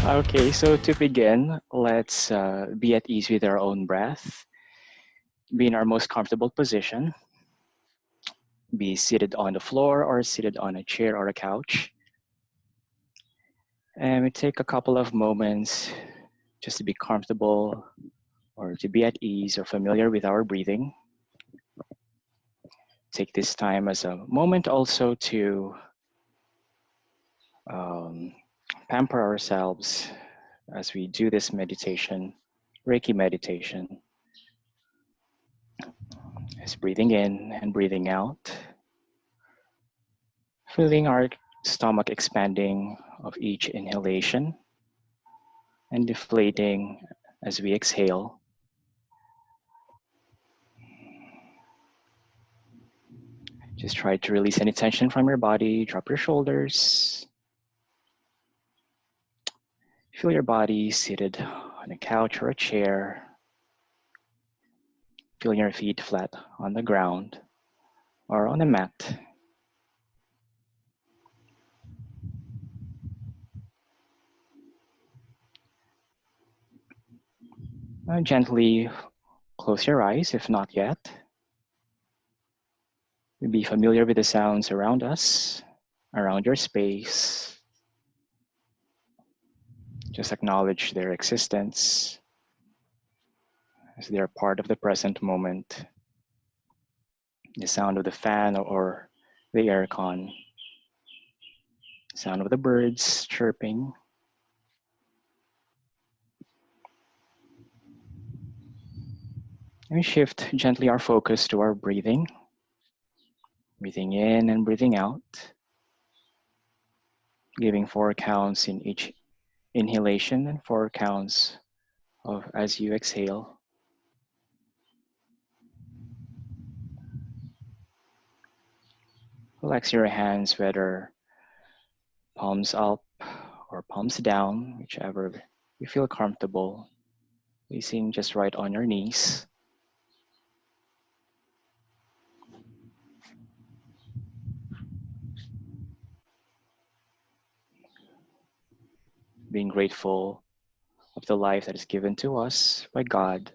Okay, so to begin, let's be at ease with our own breath. Be in our most comfortable position. Be seated on the floor or seated on a chair or a couch. And we take a couple of moments just to be comfortable or to be at ease or familiar with our breathing. Take this time as a moment also to um, pamper ourselves as we do this meditation, Reiki meditation. Just breathing in and breathing out, feeling our stomach expanding of each inhalation and deflating as we exhale. Just try to release any tension from your body, drop your shoulders. Feel your body seated on a couch or a chair. Feel your feet flat on the ground or on a mat. Gently close your eyes if not yet. Be familiar with the sounds around us, around your space. Just acknowledge their existence as they are part of the present moment. The sound of the fan or the aircon, sound of the birds chirping. And we shift gently our focus to our breathing. Breathing in and breathing out. Giving 4 counts in each inhalation and 4 counts of as you exhale. Relax your hands, whether palms up or palms down, whichever you feel comfortable. Placing just right on your knees. Being grateful of the life that is given to us by God,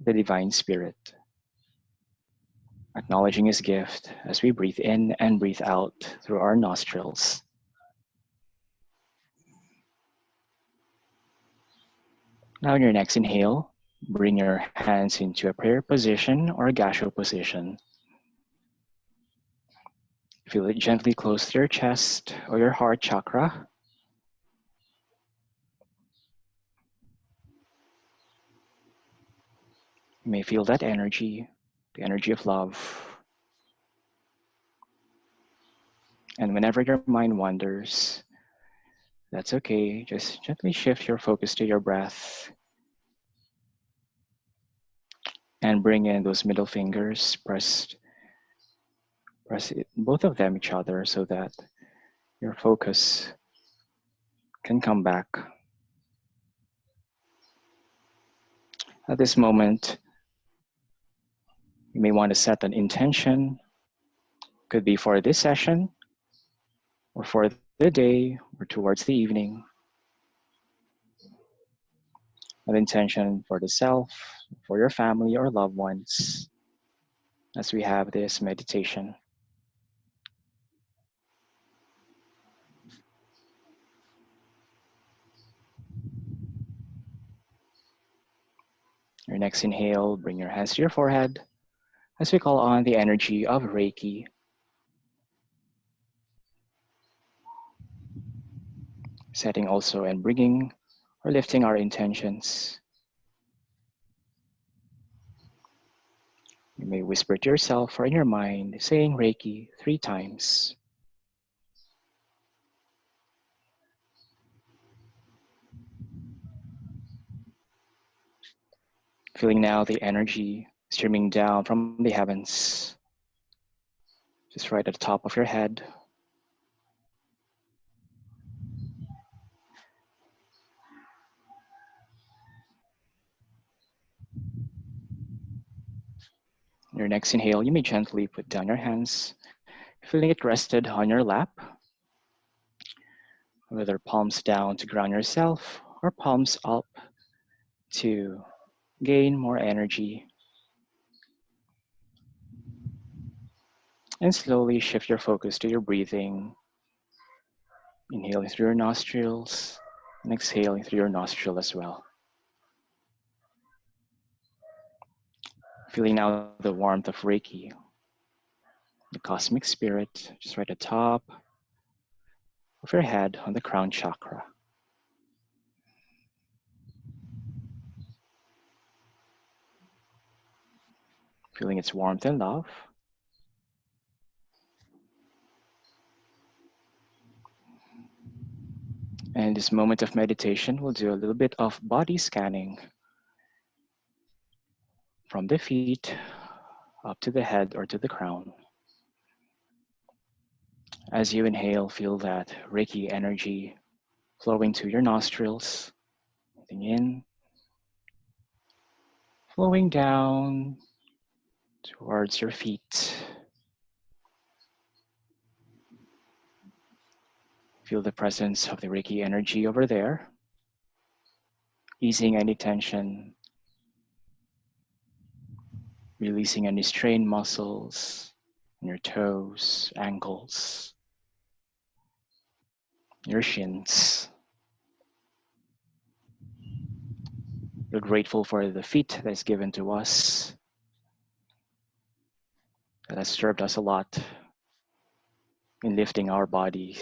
the Divine Spirit. Acknowledging His gift as we breathe in and breathe out through our nostrils. Now in your next inhale, bring your hands into a prayer position or a gasho position. Feel it gently close to your chest or your heart chakra. You may feel that energy, the energy of love. And whenever your mind wanders, that's okay. Just gently shift your focus to your breath and bring in those middle fingers, press both of them each other so that your focus can come back. At this moment, you may want to set an intention. Could be for this session or for the day or towards the evening. An intention for the self, for your family or loved ones as we have this meditation. Your next inhale, bring your hands to your forehead as we call on the energy of Reiki. Setting also and bringing or lifting our intentions. You may whisper to yourself or in your mind, saying Reiki 3 times. Feeling now the energy streaming down from the heavens, just right at the top of your head. Your next inhale, you may gently put down your hands, feeling it rested on your lap. whether palms down to ground yourself or palms up to gain more energy. And slowly shift your focus to your breathing, inhaling through your nostrils and exhaling through your nostril as well. Feeling now the warmth of Reiki, the cosmic spirit, just right at the top of your head on the crown chakra. Feeling its warmth and love. And in this moment of meditation, we'll do a little bit of body scanning from the feet up to the head or to the crown. As you inhale, feel that Reiki energy flowing to your nostrils, breathing in, flowing down towards your feet. Feel the presence of the Reiki energy over there, easing any tension, releasing any strained muscles in your toes, ankles, your shins. We're grateful for the feet that is given to us, that has served us a lot in lifting our body,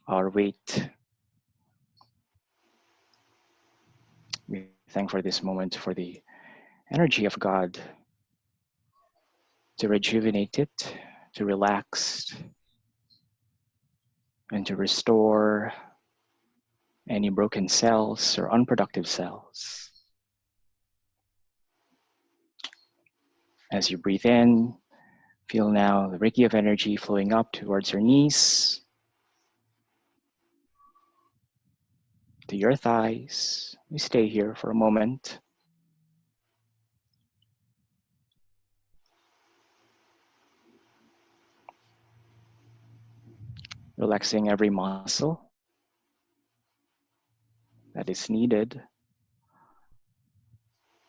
our weight. We thank for this moment for the energy of God to rejuvenate it, to relax, and to restore any broken cells or unproductive cells. As you breathe in, feel now the Reiki of energy flowing up towards your knees, to your thighs. We stay here for a moment. Relaxing every muscle that is needed,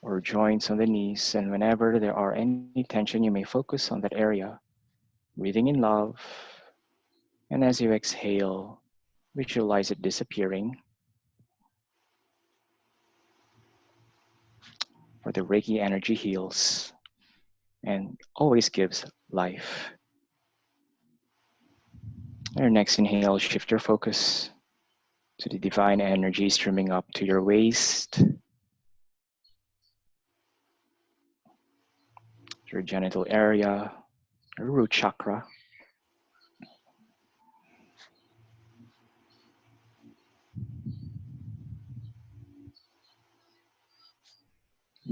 or joints on the knees, and whenever there are any tension, you may focus on that area, breathing in love, and as you exhale, visualize it disappearing. For the Reiki energy heals and always gives life. Your next inhale, shift your focus to the divine energy streaming up to your waist, your genital area, your root chakra.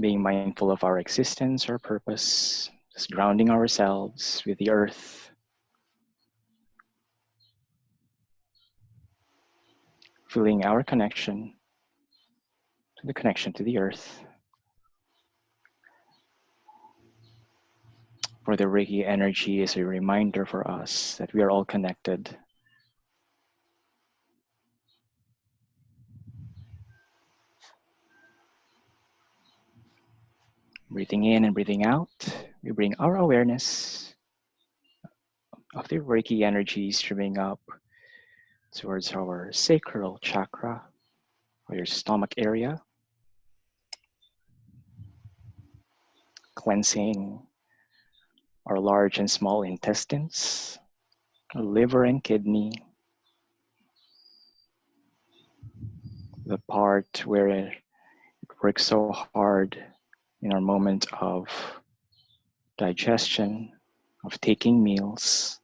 Being mindful of our existence, our purpose, just grounding ourselves with the earth, feeling our connection to the connection to the earth. For the Reiki energy is a reminder for us that we are all connected. Breathing in and breathing out, we bring our awareness of the Reiki energy streaming up towards our sacral chakra, or your stomach area, cleansing our large and small intestines, liver and kidney, the part where it works so hard in our moment of digestion, of taking meals.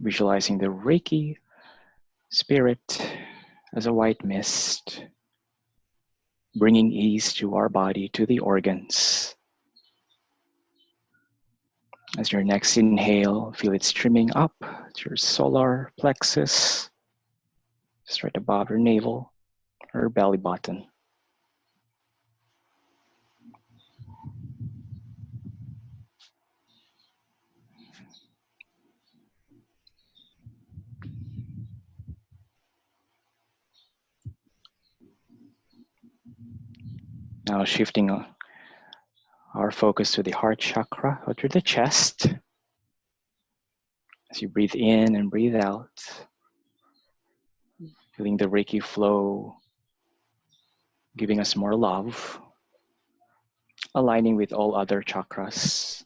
Visualizing the Reiki spirit as a white mist, bringing ease to our body, to the organs. As your next inhale, feel it streaming up to your solar plexus, just right above your navel or belly button. Now shifting our focus to the heart chakra or to the chest. As you breathe in and breathe out, feeling the Reiki flow, giving us more love, aligning with all other chakras,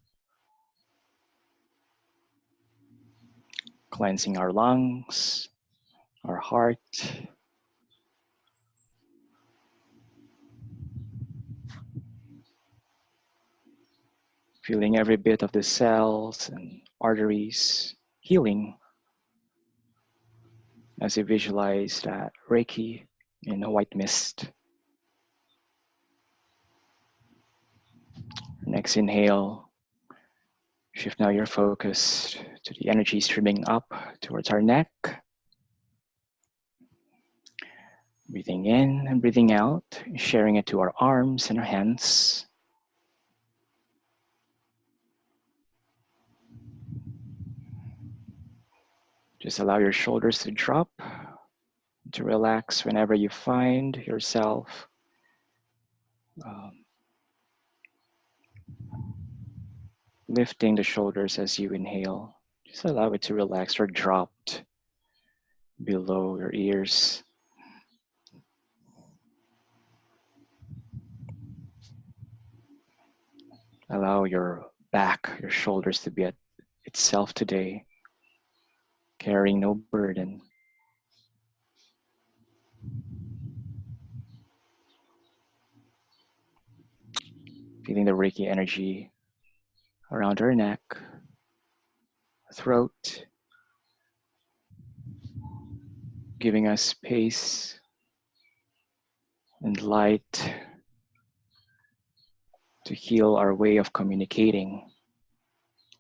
cleansing our lungs, our heart, feeling every bit of the cells and arteries healing as you visualize that Reiki in a white mist. Next inhale, shift now your focus to the energy streaming up towards our neck. Breathing in and breathing out, sharing it to our arms and our hands. Just allow your shoulders to drop, to relax whenever you find yourself lifting the shoulders as you inhale. Just allow it to relax or drop below your ears. Allow your back, your shoulders to be at itself today, carrying no burden. Feeling the Reiki energy around our neck, throat, giving us space and light to heal our way of communicating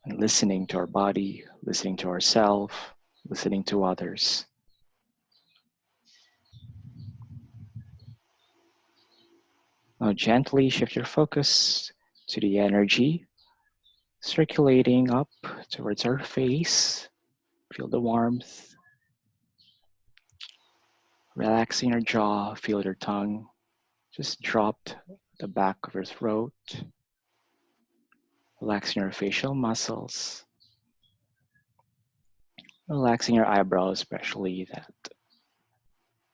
and listening to our body, listening to ourselves, listening to others. Now gently shift your focus to the energy circulating up towards our face. Feel the warmth. Relaxing your jaw, feel your tongue just dropped the back of your throat. Relaxing your facial muscles. Relaxing your eyebrows, especially that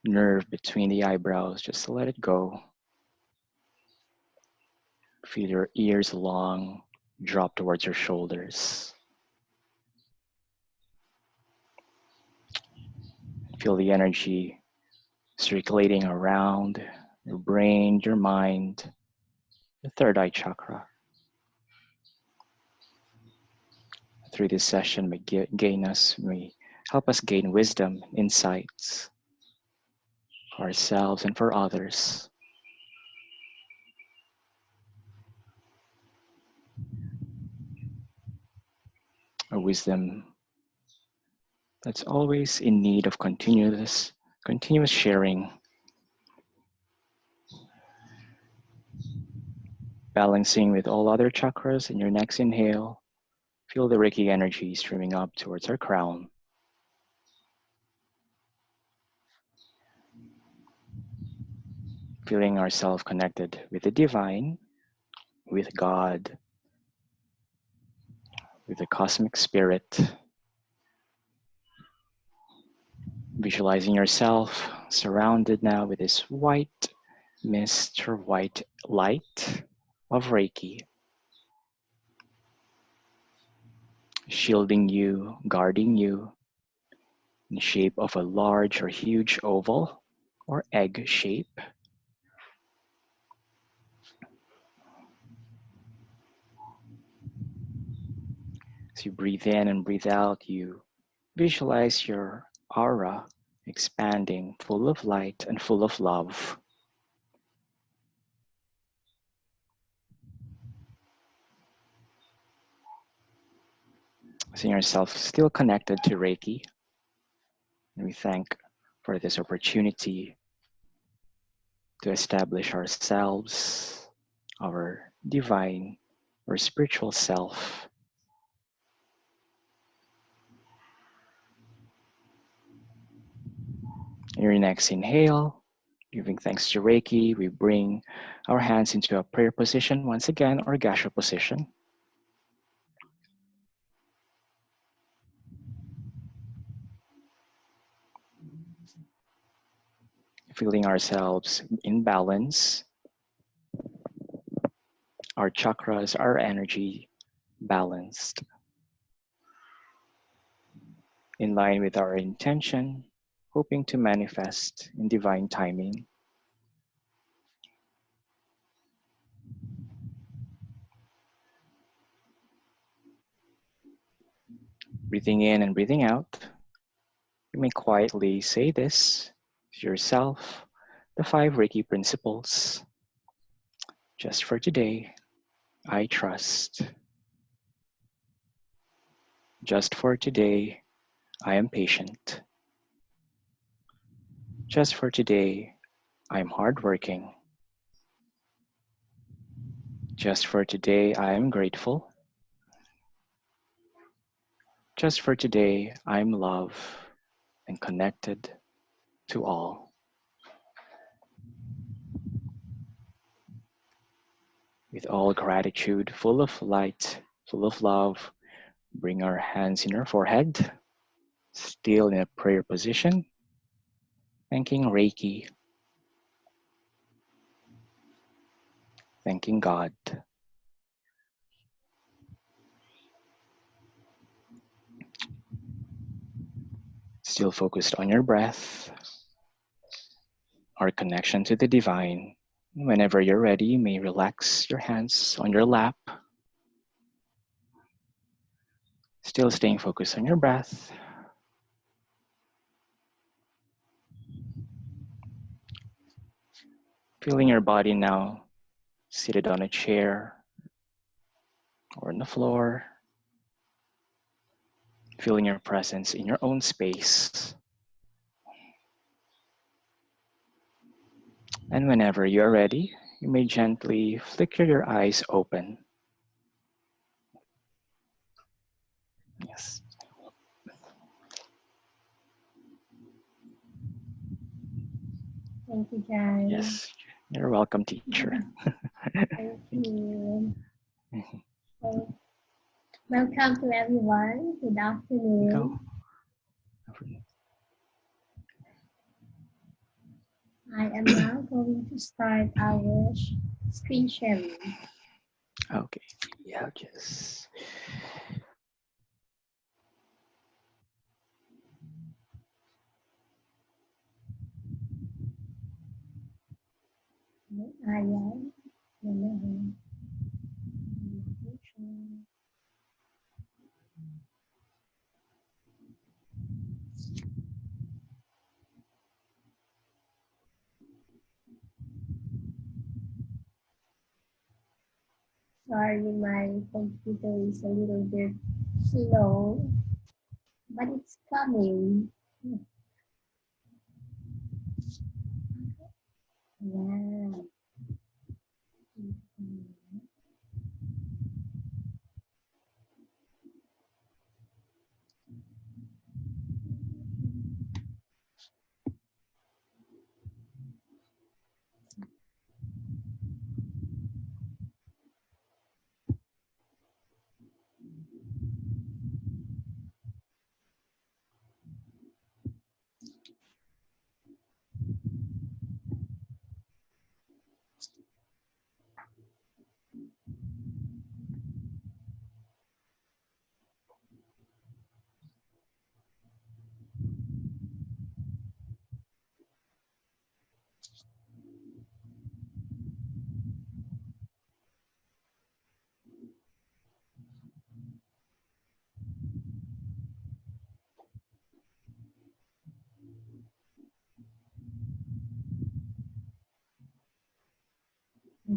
nerve between the eyebrows, just to let it go. Feel your ears long, drop towards your shoulders. Feel the energy circulating around your brain, your mind, the third eye chakra. Through this session, may help us gain wisdom, insights for ourselves and for others. A wisdom that's always in need of continuous sharing, balancing with all other chakras. In your next inhale, feel the Reiki energy streaming up towards our crown. Feeling ourselves connected with the divine, with God, with the cosmic spirit. Visualizing yourself surrounded now with this white mist or white light of Reiki, shielding you, guarding you in the shape of a large or huge oval or egg shape. As you breathe in and breathe out, you visualize your aura expanding, full of light and full of love. Seeing yourself still connected to Reiki, and we thank for this opportunity to establish ourselves, our divine or spiritual self. In your next inhale, Giving thanks to Reiki, we bring our hands into a prayer position once again, or Gasho position. Feeling ourselves in balance, our chakras, our energy balanced, in line with our intention, hoping to manifest in divine timing. Breathing in and breathing out, you may quietly say this to yourself, the 5 Reiki principles. Just for today, I trust. Just for today, I am patient. Just for today, I am hardworking. Just for today, I am grateful. Just for today, I am love and connected to all. With all gratitude, full of light, full of love, bring our hands in our forehead, still in a prayer position, thanking Reiki, thanking God. Still focused on your breath, our connection to the divine. Whenever you're ready, you may relax your hands on your lap. Still staying focused on your breath. Feeling your body now seated on a chair or on the floor. Feeling your presence in your own space. And whenever you're ready, you may gently flicker your eyes open. Yes. Thank you, guys. Yes, you're welcome, teacher. Thank you. So, welcome to everyone. Good afternoon. I am now going to start our screen sharing. Okay, yeah, just. Sorry, my computer is a little bit slow, but it's coming. Yeah.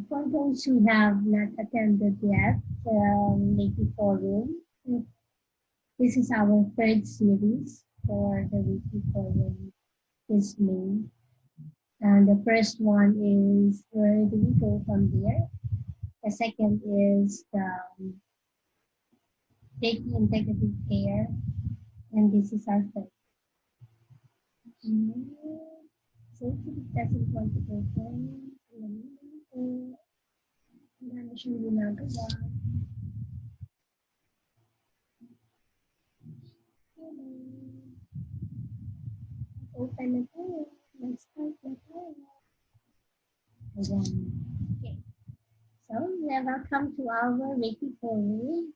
For those who have not attended yet Reiki Forum, this is our third series for the Reiki Forum this May. And the first one is where do we go from there? The second is the Reiki Integrative Care, and this is our third. So sensitive doesn't want to open. Wala na siyang ginagawa. Open na tayo. Mag-start na tayo. Ayan. Okay. So, welcome to our Reiki Forum.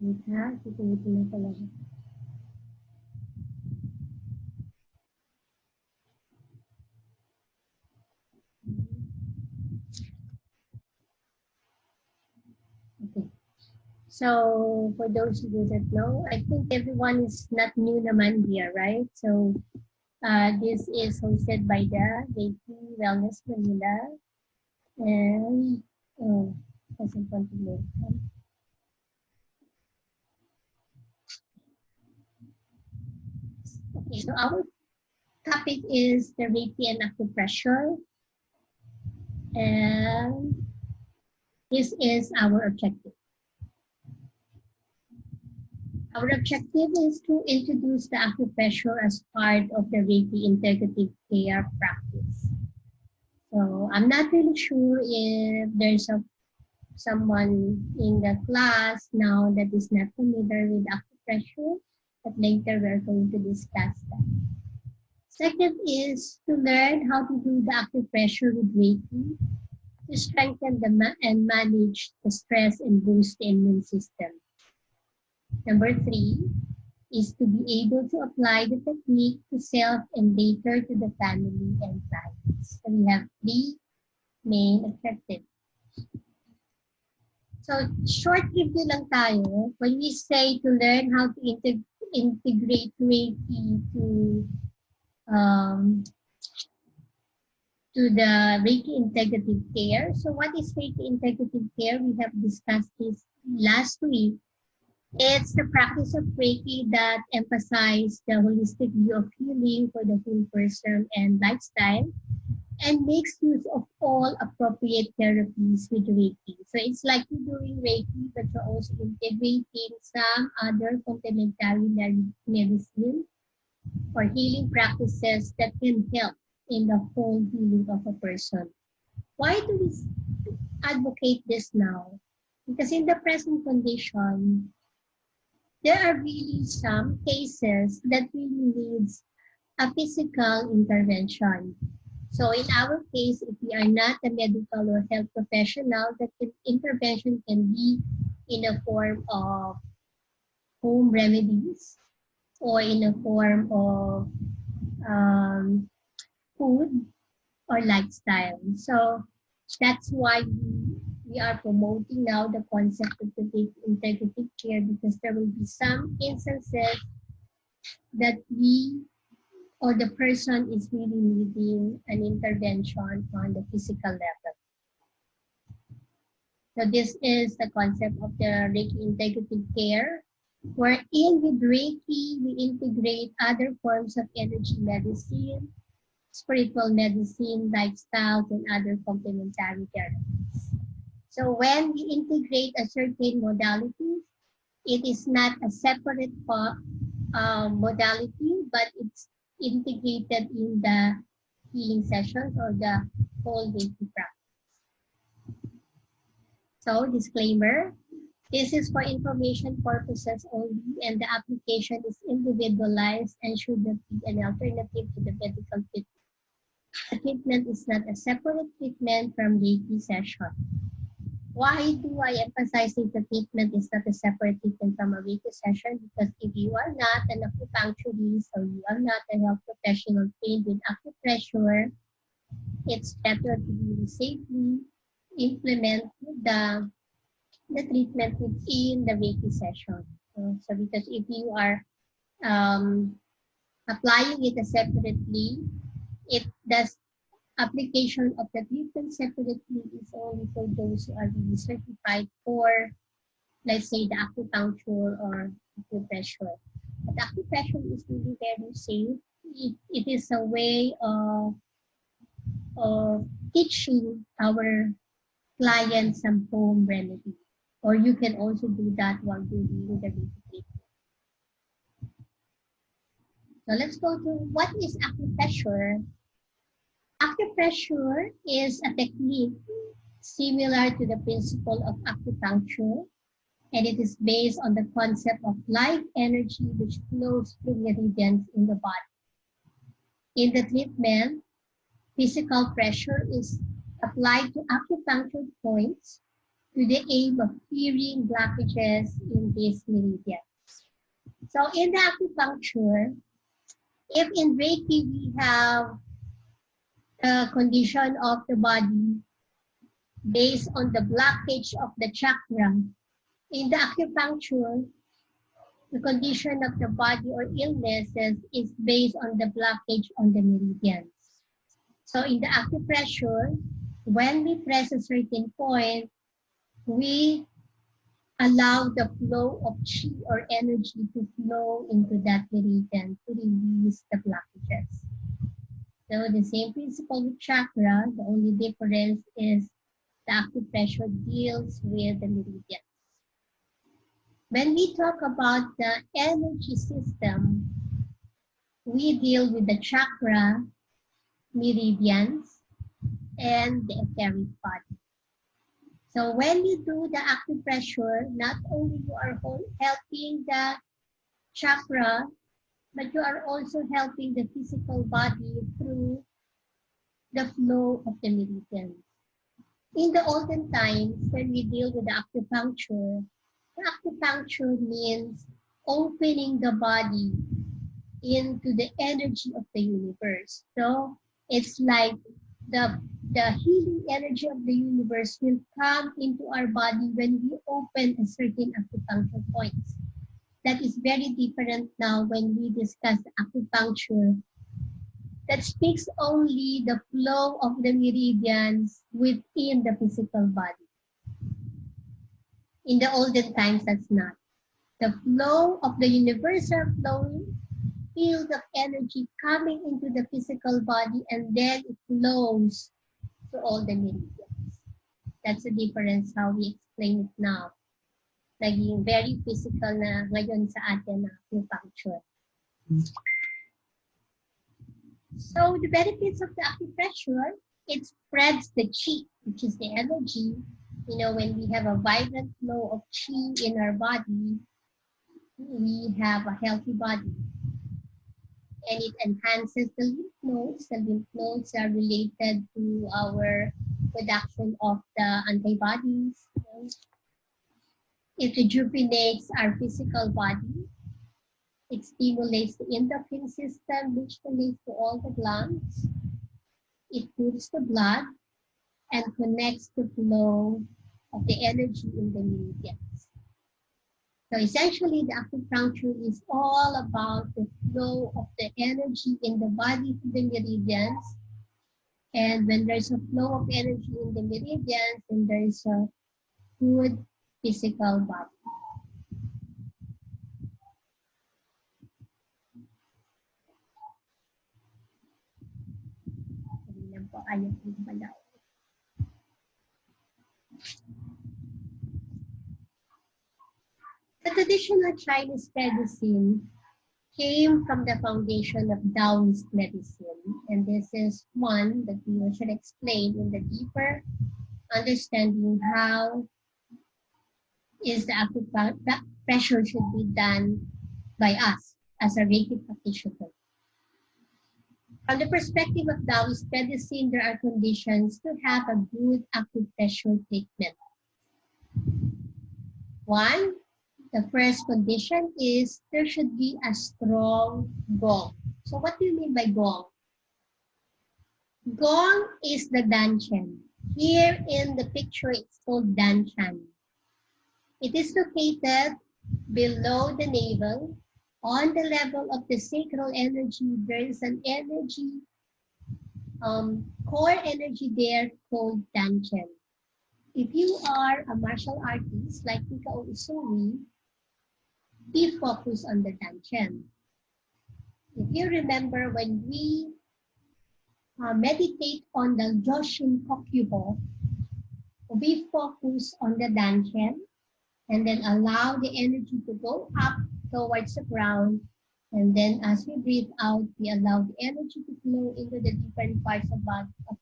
Wait ha, tutulitin na talaga. Okay. So, for those who doesn't know, I think everyone is not new naman here, right? So, this is hosted by the Reiki Wellness Manila. And, doesn't want to move. Okay, so our topic is the Reiki and Acupressure. And this is our objective. Our objective is to introduce the acupressure as part of the Reiki Integrative care practice. So I'm not really sure if there's someone in the class now that is not familiar with acupressure, but later we're going to discuss that. Second is to learn how to do the acupressure with Reiki to strengthen and manage the stress and boost the immune system. Number 3 is to be able to apply the technique to self and later to the family and clients. So we have 3 main objectives. So short review lang tayo. When we say to learn how to integrate Reiki to the Reiki Integrative care. So what is Reiki Integrative care? We have discussed this last week. It's the practice of Reiki that emphasizes the holistic view of healing for the whole person and lifestyle and makes use of all appropriate therapies with Reiki. So it's like you're doing Reiki, but you're also integrating some other complementary medicine or healing practices that can help in the whole healing of a person. Why do we advocate this now? Because in the present condition, there are really some cases that really needs a physical intervention. So in our case, if we are not a medical or health professional, that intervention can be in a form of home remedies or in a form of food or lifestyle. So that's why we are promoting now the concept of the integrative care, because there will be some instances that we or the person is really needing an intervention on the physical level. So this is the concept of the Reiki Integrative Care, wherein with Reiki, we integrate other forms of energy medicine, spiritual medicine, lifestyles, and other complementary therapies. So when we integrate a certain modality, it is not a separate modality, but it's integrated in the healing sessions or the whole Reiki practice. So disclaimer, this is for information purposes only and the application is individualized and should not be an alternative to the medical treatment. The treatment is not a separate treatment from Reiki session. Why do I emphasize that the treatment is not a separate treatment from a Reiki session? Because if you are not an acupuncturist or you are not a health professional trained with acupressure, it's better to really safely implement the treatment within the Reiki session. So because if you are applying it separately, it does application of the treatment separately is only for those who are really certified for, let's say, the acupuncture or acupressure. But acupressure is really very safe. It is a way of teaching our client some home remedy. Or you can also do that while doing the Reiki. So let's go to what is acupressure. Acupressure is a technique similar to the principle of acupuncture, and it is based on the concept of life energy which flows through meridians in the body. In the treatment, physical pressure is applied to acupuncture points to the aim of clearing blockages in these meridians. So in the acupuncture, if in Reiki we have the condition of the body based on the blockage of the chakra, in the acupuncture, the condition of the body or illnesses is based on the blockage on the meridians. So in the acupressure, when we press a certain point, we allow the flow of chi or energy to flow into that meridian to release the blockages. So the same principle with chakra, the only difference is the acupressure deals with the meridians. When we talk about the energy system, we deal with the chakra, meridians, and the etheric body. So when you do the acupressure, not only you are helping the chakra, but you are also helping the physical body through the flow of the meridians. In the olden times, when we deal with the acupuncture means opening the body into the energy of the universe. So it's like the healing energy of the universe will come into our body when we open a certain acupuncture points. That is very different now when we discuss acupuncture. That speaks only the flow of the meridians within the physical body. In the olden times, that's not. The flow of the universal flowing field of energy coming into the physical body, and then it flows to all the meridians. That's the difference how we explain it now. Naging very physical na ngayon sa atin na acupuncture. So the benefits of the acupressure, it spreads the chi, which is the energy. You know, when we have a vibrant flow of chi in our body, we have a healthy body. And it enhances the lymph nodes. The lymph nodes are related to our production of the antibodies. It rejuvenates our physical body. It stimulates the endocrine system, which relates to all the glands. It cools the blood and connects the flow of the energy in the meridians. So essentially, the acupuncture is all about the flow of the energy in the body to the meridians. And when there's a flow of energy in the meridians, then there is a good physical body. The traditional Chinese medicine came from the foundation of Taoist medicine, and this is one that we should explain in the deeper understanding how is the acupressure should be done by us as a Reiki practitioner. From the perspective of Taoist medicine, there are conditions to have a good acupressure treatment. One, the first condition is there should be a strong gong. So what do you mean by gong? Gong is the danchan. Here in the picture, it's called danchan. It is located below the navel. On the level of the sacral energy, there is an energy, core energy there called danchan. If you are a martial artist like Ika Usui, be focused on the danchan. If you remember when we meditate on the Joshin Kokyuho, we focus on the dantian and then allow the energy to go up towards the ground. And then as we breathe out, we allow the energy to flow into the different parts of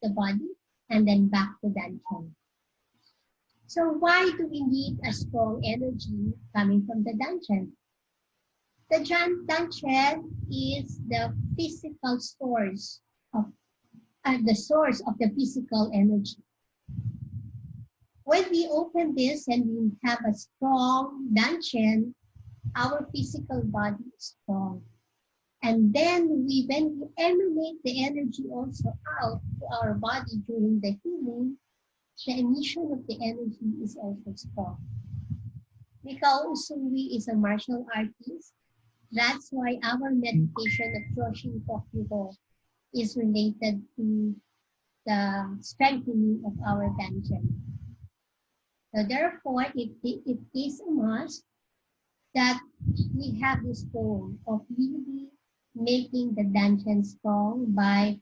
the body and then back to dantian. So why do we need a strong energy coming from the dantian? The dantian is the physical source of the physical energy. When we open this and we have a strong dantian, our physical body is strong. And then when we emanate the energy also out to our body during the healing, the emission of the energy is also strong. Mikao Usui is a martial artist. That's why our meditation of Joshin Kokyuho is related to the strengthening of our dantian. So therefore, it is a must that we have this goal of really making the dantian strong by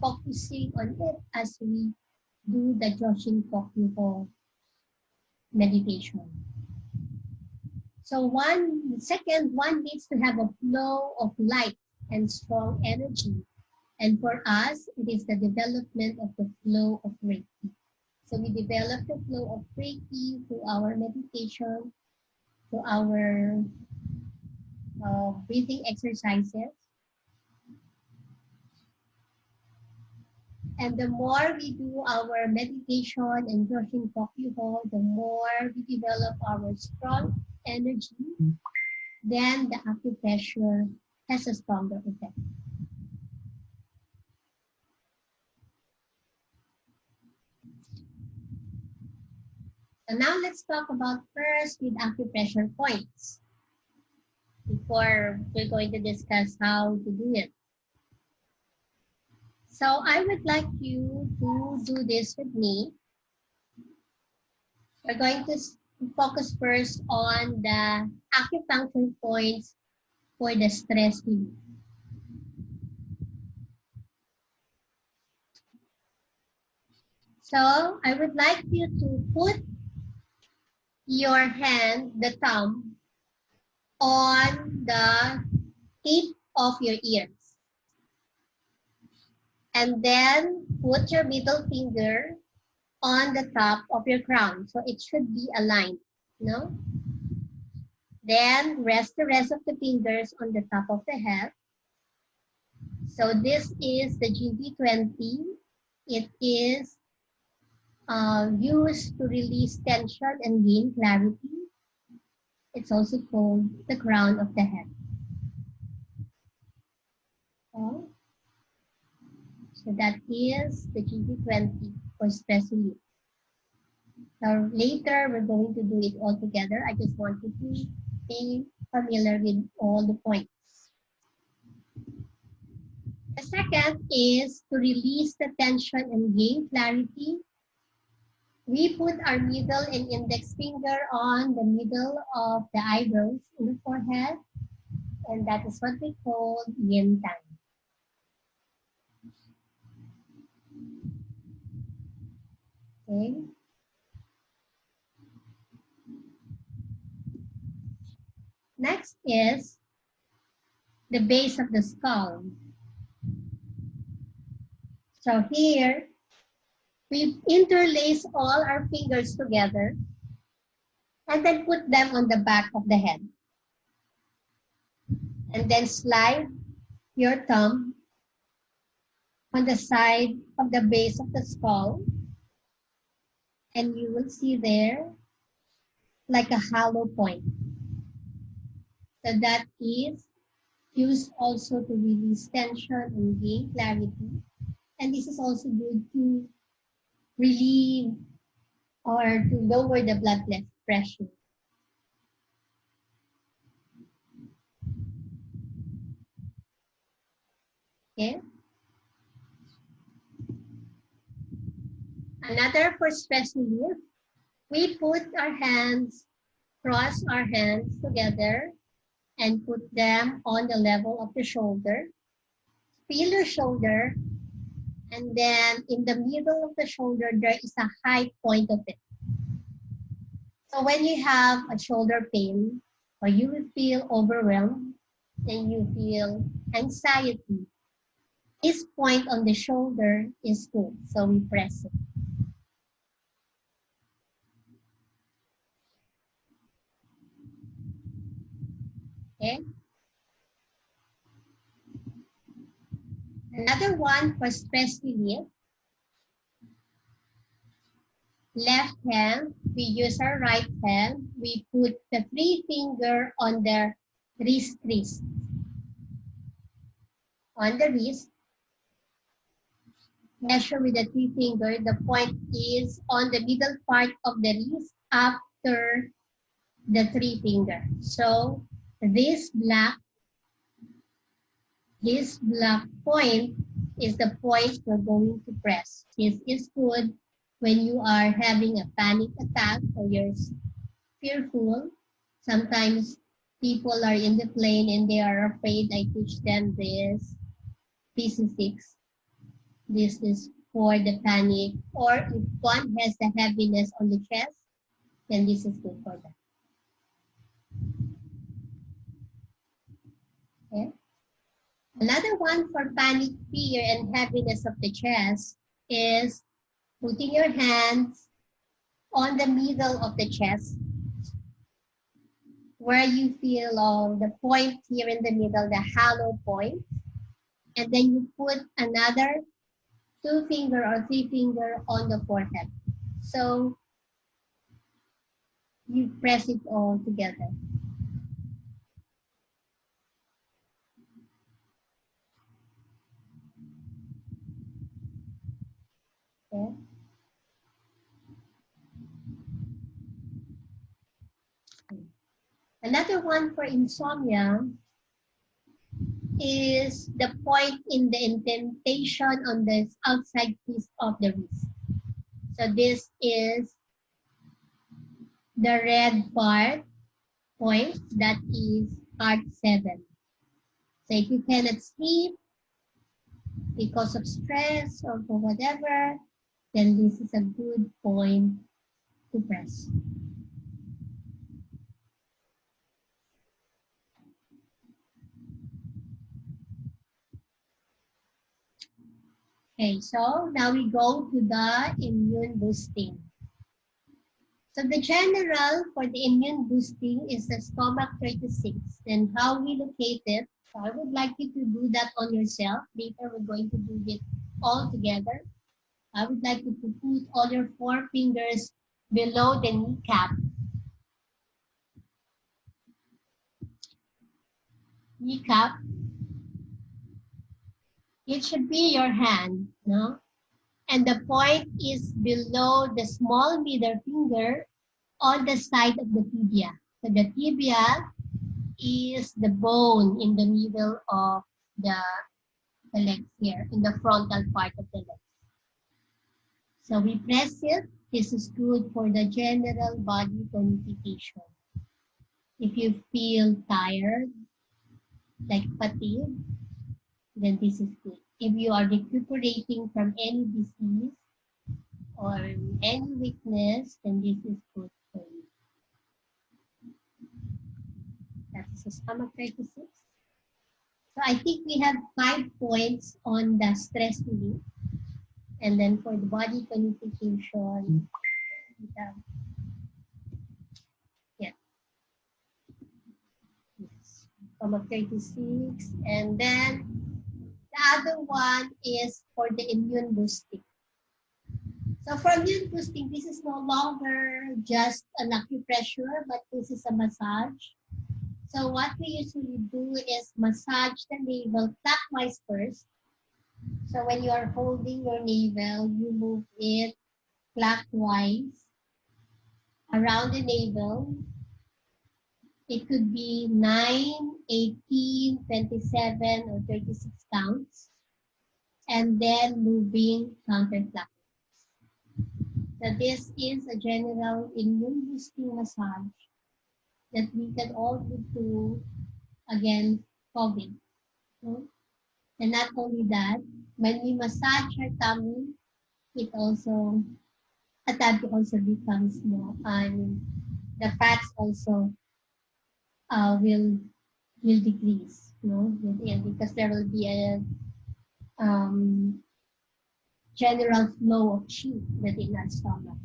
focusing on it as we do the Joshin Kokyuho meditation. So one needs to have a flow of light and strong energy. And for us, it is the development of the flow of Reiki. So we develop the flow of Reiki through our meditation, through our breathing exercises. And the more we do our meditation and Joshin Kokyuho, the more we develop our strong energy, then the acupressure has a stronger effect. So now let's talk about first with acupressure points before we're going to discuss how to do it. So I would like you to do this with me. We're going to focus first on the acupuncture points for the stress relief. So I would like you to put your hand, the thumb, on the tip of your ears. And then put your middle finger on the top of your crown. So it should be aligned, no? Then rest the rest of the fingers on the top of the head. So this is the GB20. It is used to release tension and gain clarity. It's also called the crown of the head. Okay. So that is the GB20 for stress relief. Now later we're going to do it all together. I just want you to be familiar with all the points. The second is to release the tension and gain clarity. We put our middle and index finger on the middle of the eyebrows in the forehead, and that is what we call yin tang. Okay. Next is the base of the skull. So here, we interlace all our fingers together and then put them on the back of the head. And then slide your thumb on the side of the base of the skull. And you will see there like a hollow point. So that is used also to release tension and gain clarity. And this is also good to relieve or to lower the blood pressure. Okay. Another for stress relief, we put our hands, cross our hands together and put them on the level of the shoulder. Feel your shoulder, and then in the middle of the shoulder, there is a high point of it. So when you have a shoulder pain, or you will feel overwhelmed, and you feel anxiety, this point on the shoulder is good. So we press it. Okay. Another one for stress relief. Left hand, we use our right hand. We put the three finger on the wrist. On the wrist, measure with the three finger. The point is on the middle part of the wrist after the three finger. So this black point is the point we're going to press. This is good when you are having a panic attack or you're fearful. Sometimes people are in the plane and they are afraid. I teach them this. This is 6. This is for the panic. Or if one has the heaviness on the chest, then this is good for that. Okay. Another one for panic, fear, and heaviness of the chest is putting your hands on the middle of the chest where you feel the point here in the middle, the hollow point. And then you put another 2 finger or 3 finger on the forehead. So you press it all together. Okay. Another one for insomnia is the point in the indentation on the outside piece of the wrist. So this is the red point that is part 7. So if you cannot sleep because of stress or for whatever, then this is a good point to press. Okay, so now we go to the immune boosting. So the general for the immune boosting is the stomach 36. And how we locate it, so I would like you to do that on yourself. Later we're going to do it all together. I would like you to put all your 4 fingers below the kneecap. It should be your hand, no? And the point is below the small middle finger on the side of the tibia. So the tibia is the bone in the middle of the legs here, in the frontal part of the legs. So we press it. This is good for the general body tonification. If you feel tired, like fatigue, then this is good. If you are recuperating from any disease or any weakness, then this is good for you. That's the stomach 36. So I think we have 5 points on the stress relief. And then for the body tonification, we have, yeah, yes, stomach 36. And then the other one is for the immune boosting. So for immune boosting, this is no longer just an acupressure, but this is a massage. So what we usually do is massage the navel clockwise first. So when you are holding your navel, you move it clockwise around the navel. It could be 9, 18, 27, or 36 counts. And then moving counterclockwise. So this is a general immune boosting massage that we can all do against COVID. And not only that, when we massage our tummy, it also, a tummy also becomes more, the fats also will decrease, within, because there will be a um, general flow of qi within our stomach.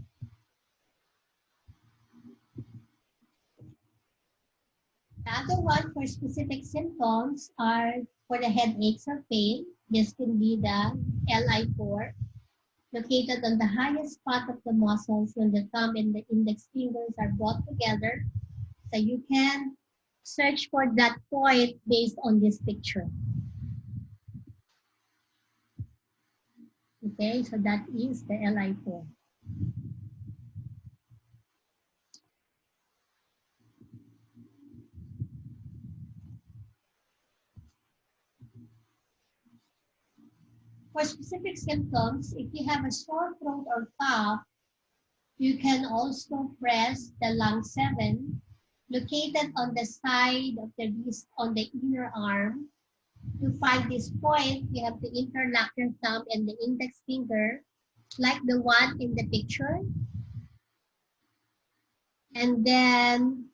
The other one for specific symptoms are for the headaches or pain. This can be the LI4, located on the highest spot of the muscles when the thumb and the index fingers are brought together. So you can search for that point based on this picture. Okay, so that is the LI4. For specific symptoms, if you have a sore throat or cough, you can also press the lung 7, located on the side of the wrist on the inner arm. To find this point, you have to interlock your thumb and the index finger, like the one in the picture. And then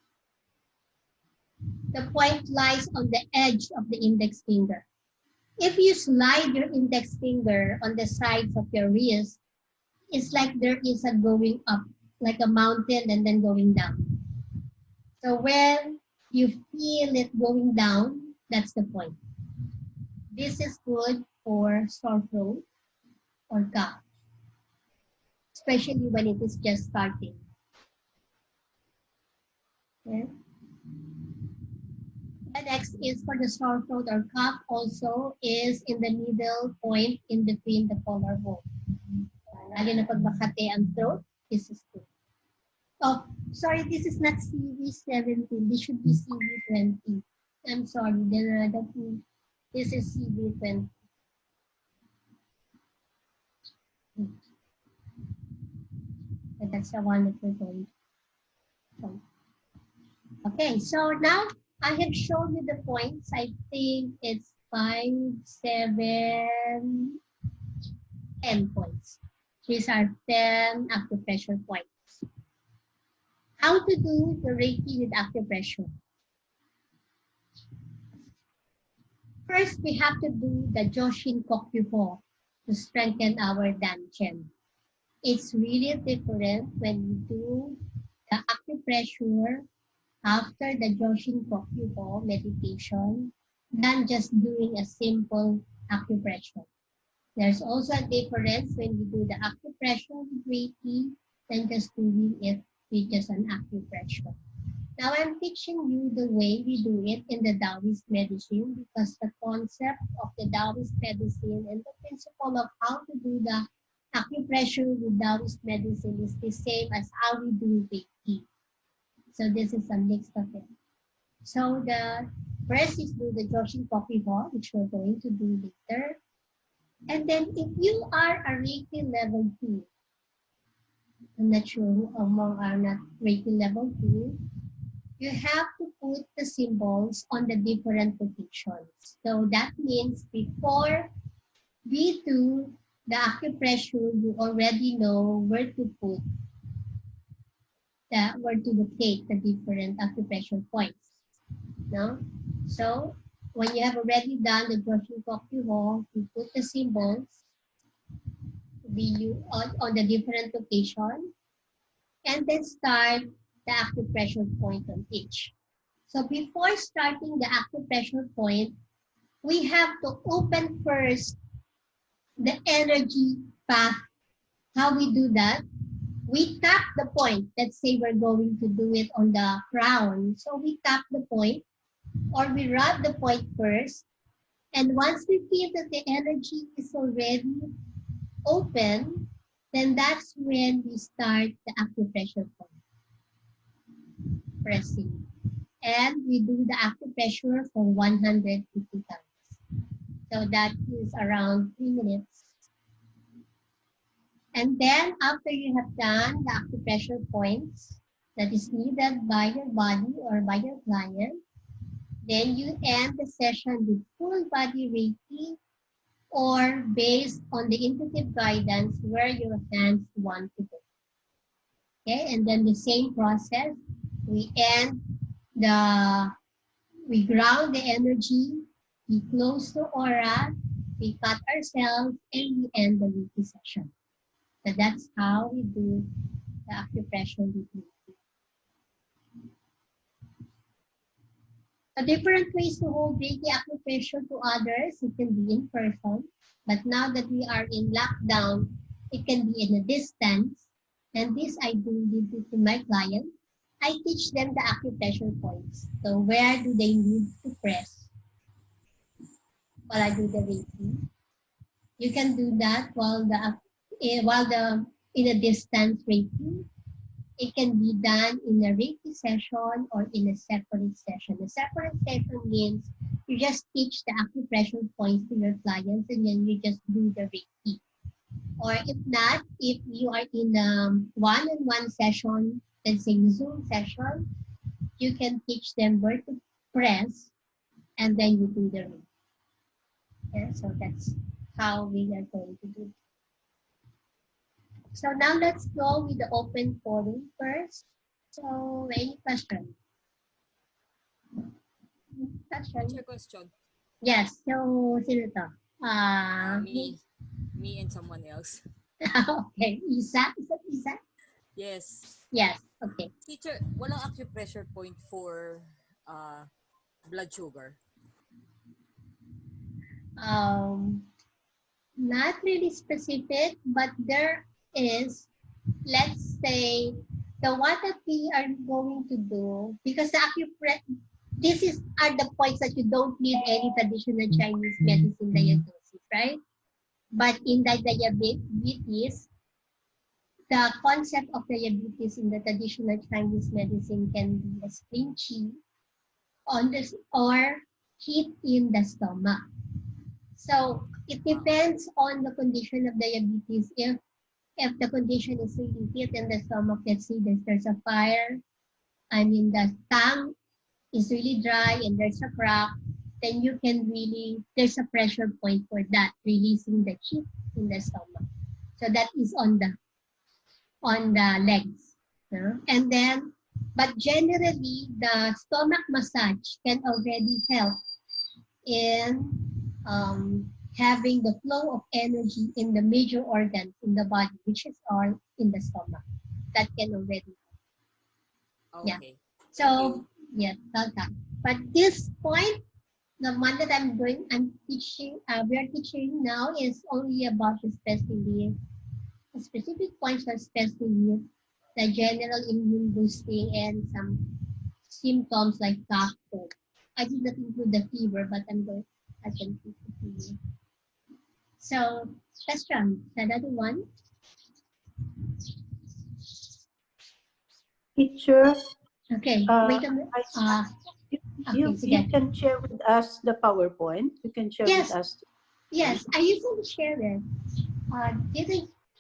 the point lies on the edge of the index finger. If you slide your index finger on the sides of your wrist, it's like there is a going up, like a mountain and then going down. So when you feel it going down, that's the point. This is good for sore throat or cough, especially when it is just starting. Okay. The next is for the sore throat or cough, also is in the middle point in between the polar bone. Lalo na pag makate ang throat, this is good. Oh, sorry, this is not CV17. This should be CV20. I'm sorry. This is CV20. But that's the one that we're going to. Okay, so now I have shown you the points. I think it's 5, 7, 10 points. These are 10 acupressure points. How to do the Reiki with acupressure? First, we have to do the Joshin Kokyuho to strengthen our danchen. It's really different when you do the acupressure after the Joshin Kokyuho meditation than just doing a simple acupressure. There's also a difference when you do the acupressure with Reiki than just doing it with just an acupressure. Now I'm teaching you the way we do it in the Taoist medicine, because the concept of the Taoist medicine and the principle of how to do the acupressure with Taoist medicine is the same as how we do Reiki. So this is a mix of it. So the first is do the Joshin Kokyuho, which we're going to do later. And then if you are a Reiki level 2, I'm not sure who among are not Reiki level 2, you have to put the symbols on the different locations. So that means before we do the acupressure, you already know where to put where to locate the different acupressure points. No? So when you have already done the Joshin Kokyuho, you put the symbols on the different location, and then start the acupressure point on each. So before starting the acupressure point, we have to open first the energy path. How we do that? We tap the point. Let's say we're going to do it on the crown. So we tap the point, or we rub the point first. And once we feel that the energy is already open, then that's when we start the acupressure point. Pressing. And we do the acupressure for 150 times. So that is around 3 minutes. And then after you have done the acupressure points that is needed by your body or by your client, then you end the session with full body Reiki, or based on the intuitive guidance where your hands want to go. Okay, and then the same process We end we ground the energy, we close the aura, we cut ourselves, and we end the Reiki session. So that's how we do the acupressure with A different ways to hold Reiki acupressure to others, it can be in person, but now that we are in lockdown, it can be in a distance. And this I do to my client. I teach them the acupressure points. So where do they need to press while I do the Reiki? You can do that while the in a distance Reiki. It can be done in a Reiki session or in a separate session. A separate session means you just teach the acupressure points to your clients and then you just do the Reiki. Or if not, if you are in a one-on-one session, let's say Zoom session, you can teach them where to press and then you do the Reiki. Yeah, so that's how we are going to do it. So now let's go with the open forum first. So any question? What's your question? Yes. So sino to? Me and someone else. Okay. Isa? Isa? Yes. Yes. Okay. Teacher, walang acupressure point for blood sugar. Not really specific, but there is, let's say, the one that we are going to do, because the are the points that you don't need any traditional Chinese medicine diagnosis, right? But in the diabetes, the concept of diabetes in the traditional Chinese medicine can be a spleen chi on this or heat in the stomach. So it depends on the condition of diabetes. If the condition is really heat in the stomach, let's say there's a fire, the tongue is really dry and there's a crack, then you can there's a pressure point for that, releasing the heat in the stomach. So that is on the legs. And then, but generally, the stomach massage can already help in having the flow of energy in the major organs in the body, which is all in the stomach. That can already help. Okay. Yeah. So, yeah, welcome. But this point, the one that I'm teaching, we are teaching now is only about especially specific points for especially the general immune boosting and some symptoms like cough. I did not include the fever, but I can keep the fever. So, question, another one. Teacher, Okay, wait a minute. You can share with us the PowerPoint. You can share with us. Yes, I usually share it.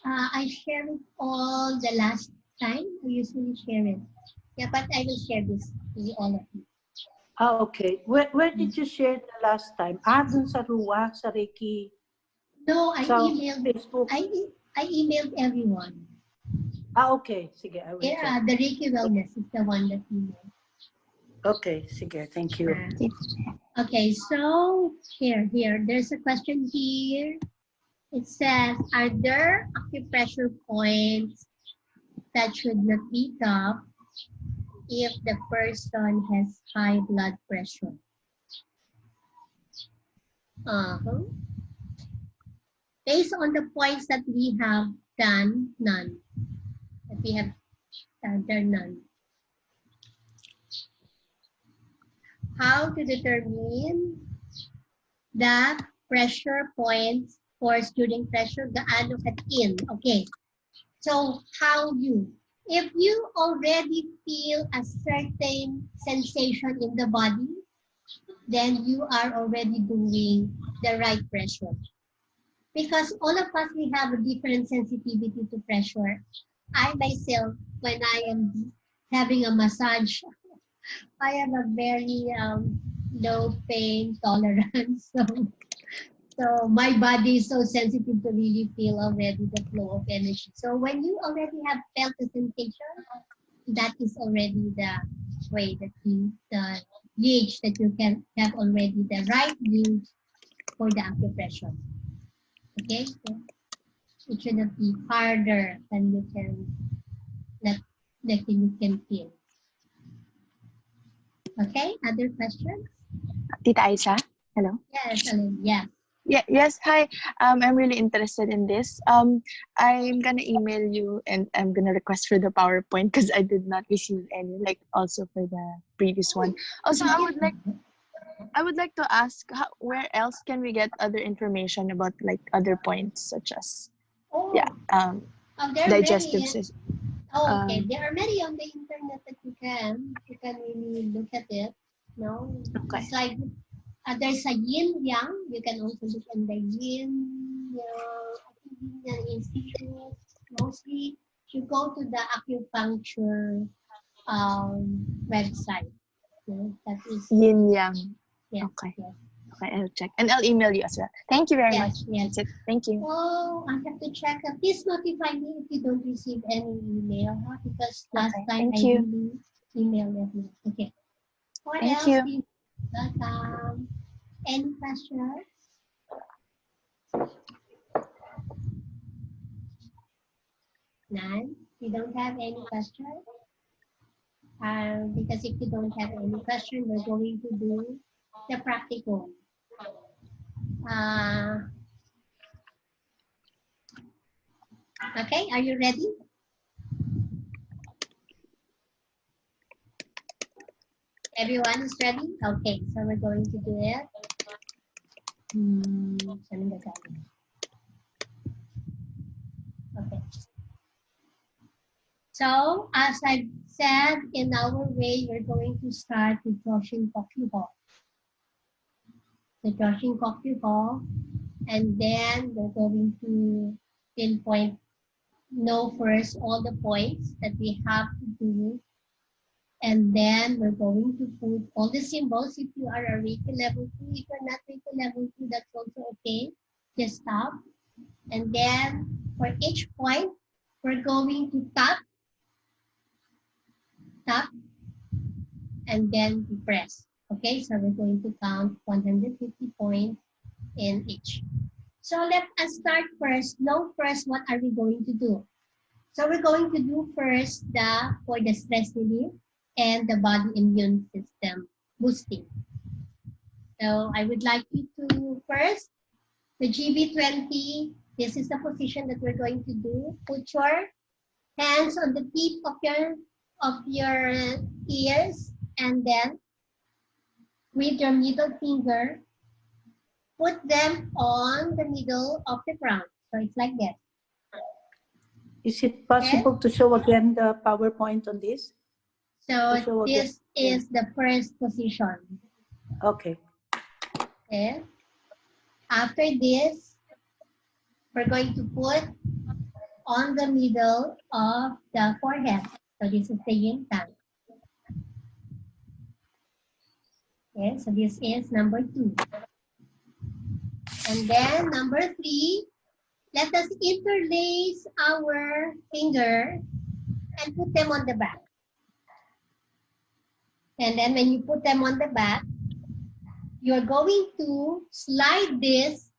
I share it all the last time? I usually share it. Yeah, but I will share this with all of you. Okay. Where did you share the last time? Dun sa Ruwa, sa Reiki. No, I emailed Facebook. I emailed everyone. Okay. Sige, I will check. The Reiki Wellness is the one that emailed. Okay, sige. Thank you. Okay, so here, there's a question here. It says, are there acupressure points that should not be tapped if the person has high blood pressure? Based on the points that we have done, none. That we have done, there are none. How to determine the pressure points for student pressure, gaano katin? Okay. So if you already feel a certain sensation in the body, then you are already doing the right pressure. Because all of us, we have a different sensitivity to pressure. I myself, when I am having a massage, I have a very low pain tolerance. So my body is so sensitive to really feel already the flow of energy. So when you already have felt the sensation, that is already the way that the gauge that you can have already the right gauge for the acupressure. Okay, so it shouldn't be harder than you can that you can feel. Okay, other questions? Tita Aisa, hello. Yes, Aline, yeah. Yeah, yes, hi. I'm really interested in this. I'm gonna email you and I'm gonna request for the PowerPoint because I did not receive any, like also for the previous one. Also, I would like to ask where else can we get other information about like other points such as Oh, there are digestive many. system. Okay, there are many on the internet that you can really look at it. No, Okay. it's like there's a yin yang. You can also look on the yin yang institute. Mostly, you go to the acupuncture website. That is Yin yang. yes, Okay. yes. Okay, I'll check and I'll email you as well. Thank you very much. Yes. That's it. Thank you. Oh, I have to check. Please notify me if you don't receive any email, because last time I really emailed everyone. Okay. What Thank else? you. Welcome. Any questions? None? You don't have any questions? Because if you don't have any question, we're going to do the practical. Okay, are you ready? Everyone is ready? Okay, so we're going to do it. Okay. So, as I said, in our way, we're going to start with Joshin Kokyu-ho. The Joshin Kokyu-ho, and then we're going to know first all the points that we have to do, and then we're going to put all the symbols. If you are a Reiki level 2, if you're not Reiki level 2, that's also okay. Just stop. And then for each point, we're going to tap, and then press. Okay, so we're going to count 150 points in each. So let us start first. Know first what are we going to do. So we're going to do first for the stress relief and the body immune system boosting. So I would like you to first, the GB20, this is the position that we're going to do. Put your hands on the tip of your ears, and then with your middle finger, put them on the middle of the crown. So it's like this. Is it possible to show again the PowerPoint on this? So this is the first position. Okay. Okay. After this, we're going to put on the middle of the forehead. So this is the yin yang. Okay, so this is number 2. And then number 3, let us interlace our finger and put them on the back. And then when you put them on the back, you're going to slide this,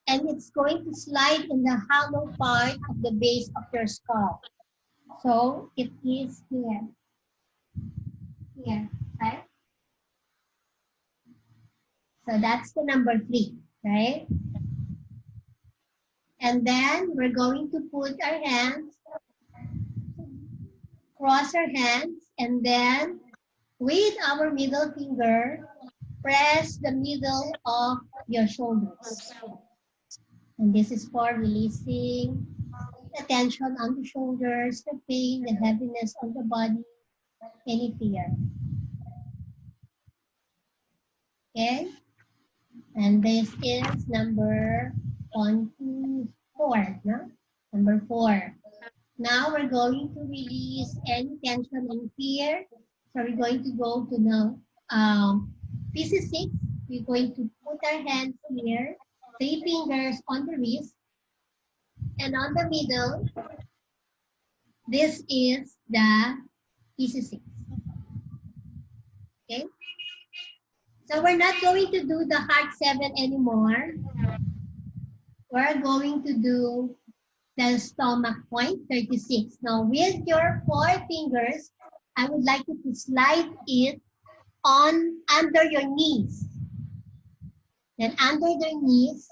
and it's going to slide in the hollow part of the base of your skull. So it is here. Here, right? So that's the number 3, right? And then we're going to put our hands, cross our hands, and then with our middle finger, press the middle of your shoulders. And this is for releasing the tension on the shoulders, the pain, the heaviness on the body, any fear. Okay? And this is number 1, 2, 4. No? Number 4. Now we're going to release any tension and fear. So we're going to go to the PC6. We're going to put our hands here, 3 fingers on the wrist, and on the middle, this is the PC6. Okay? So we're not going to do the heart 7 anymore. We're going to do the stomach point 36. Now with your 4 fingers, I would like you to slide it on under your knees. Then under the knees,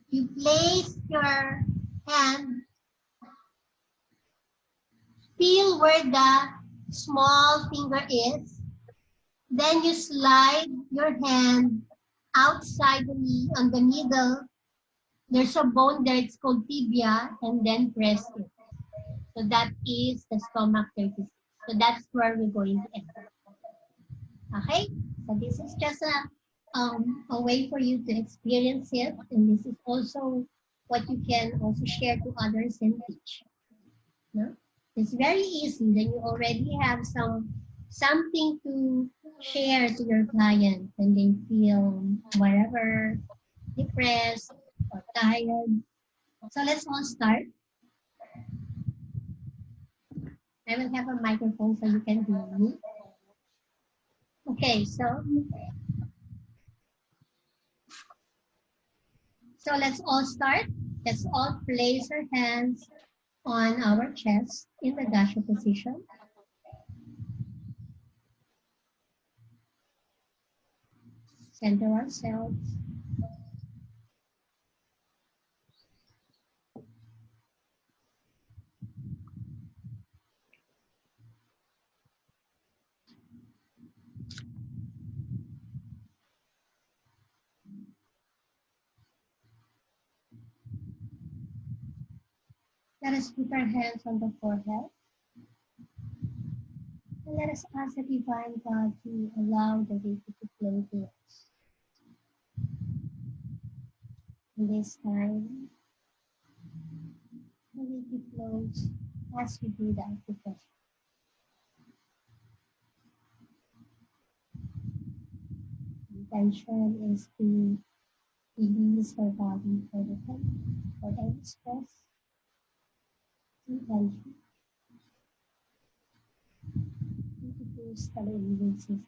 you place your hand, feel where the small finger is. Then you slide your hand outside the knee on the middle. There's a bone there, it's called tibia, and then press it. So that is the stomach 36. So that's where we're going to end. Okay? So this is just a way for you to experience it. And this is also what you can also share to others and teach. No? It's very easy. Then you already have something to share to your client when they feel whatever, depressed or tired. So let's all start. I will have a microphone so you can hear me. Okay, so let's all start. Let's all place our hands on our chest in the dasha position. Center ourselves. Let us put our hands on the forehead. And let us ask the Divine God to allow the Reiki to flow to us. And this time, the Reiki flows as we do the acupressure. The intention is to release our body for the pain, for any stress, and tension, and to boost our immune system.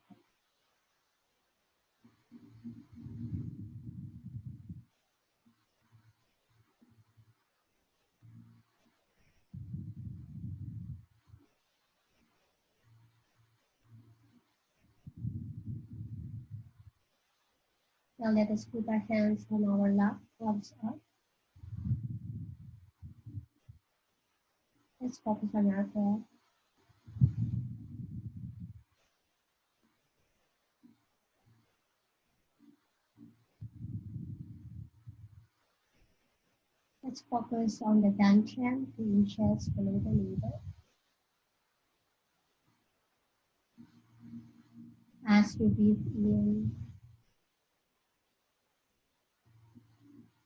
Now let us put our hands on our lap, gloves up. Let's focus on our breath. Let's focus on the dantian, 2 inches below the navel. As we breathe in,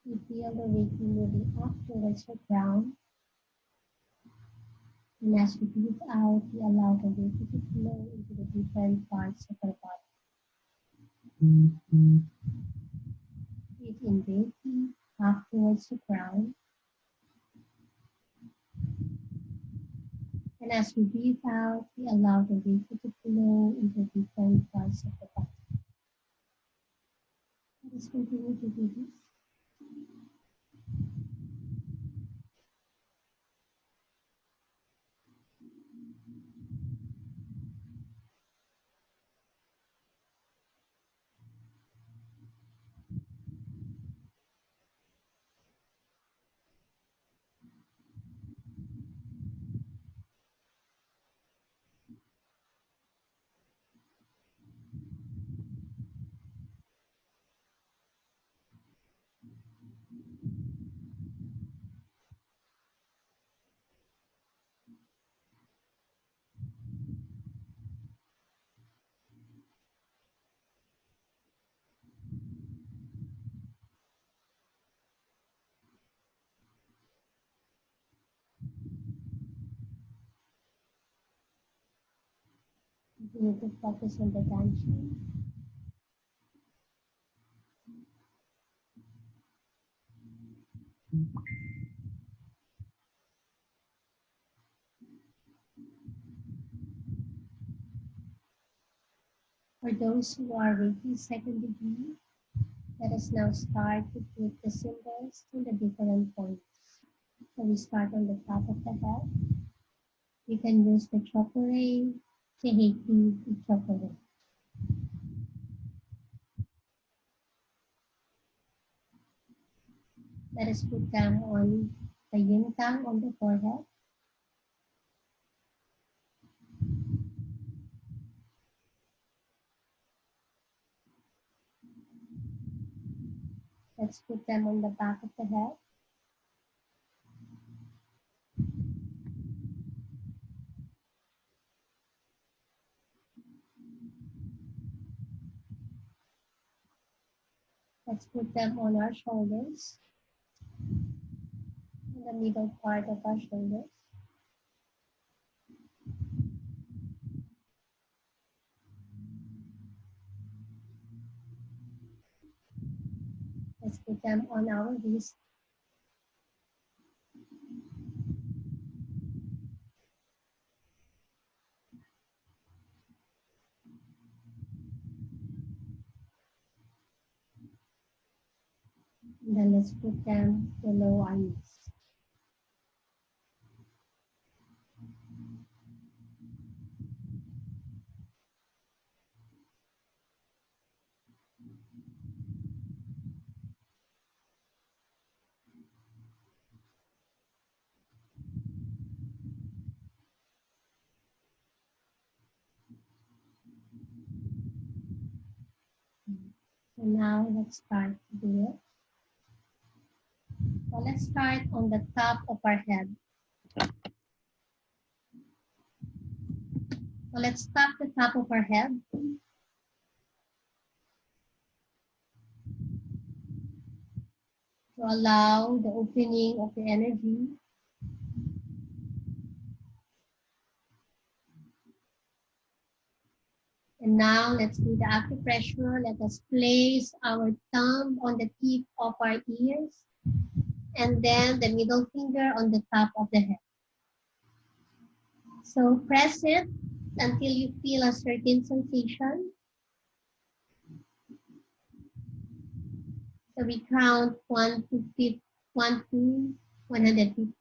we feel the Reiki moving up towards the ground. And as we breathe out, we allow the Reiki to flow into the different parts of our body. Breathe in Reiki up towards the ground. And as we breathe out, we allow the Reiki to flow into different parts of the body. Let us continue to do this. Continue to focus on the dantian. For those who are Reiki second degree, let us now start to put the symbols to the different points. So we start on the top of the head. You can use the chocolate, Teheki, the chocolate. Let us put them on the yin tang on the forehead. Let's put them on the back of the head. Let's put them on our shoulders, in the middle part of our shoulders. Let's put them on our wrist. And then let's put them below our knees. So now let's start to do it. So let's start on the top of our head. So let's tap the top of our head. To allow the opening of the energy. And now let's do the acupressure. Let us place our thumb on the tip of our ears and then the middle finger on the top of the head. So press it until you feel a certain sensation. So we count 1 to 50, 1 to 150.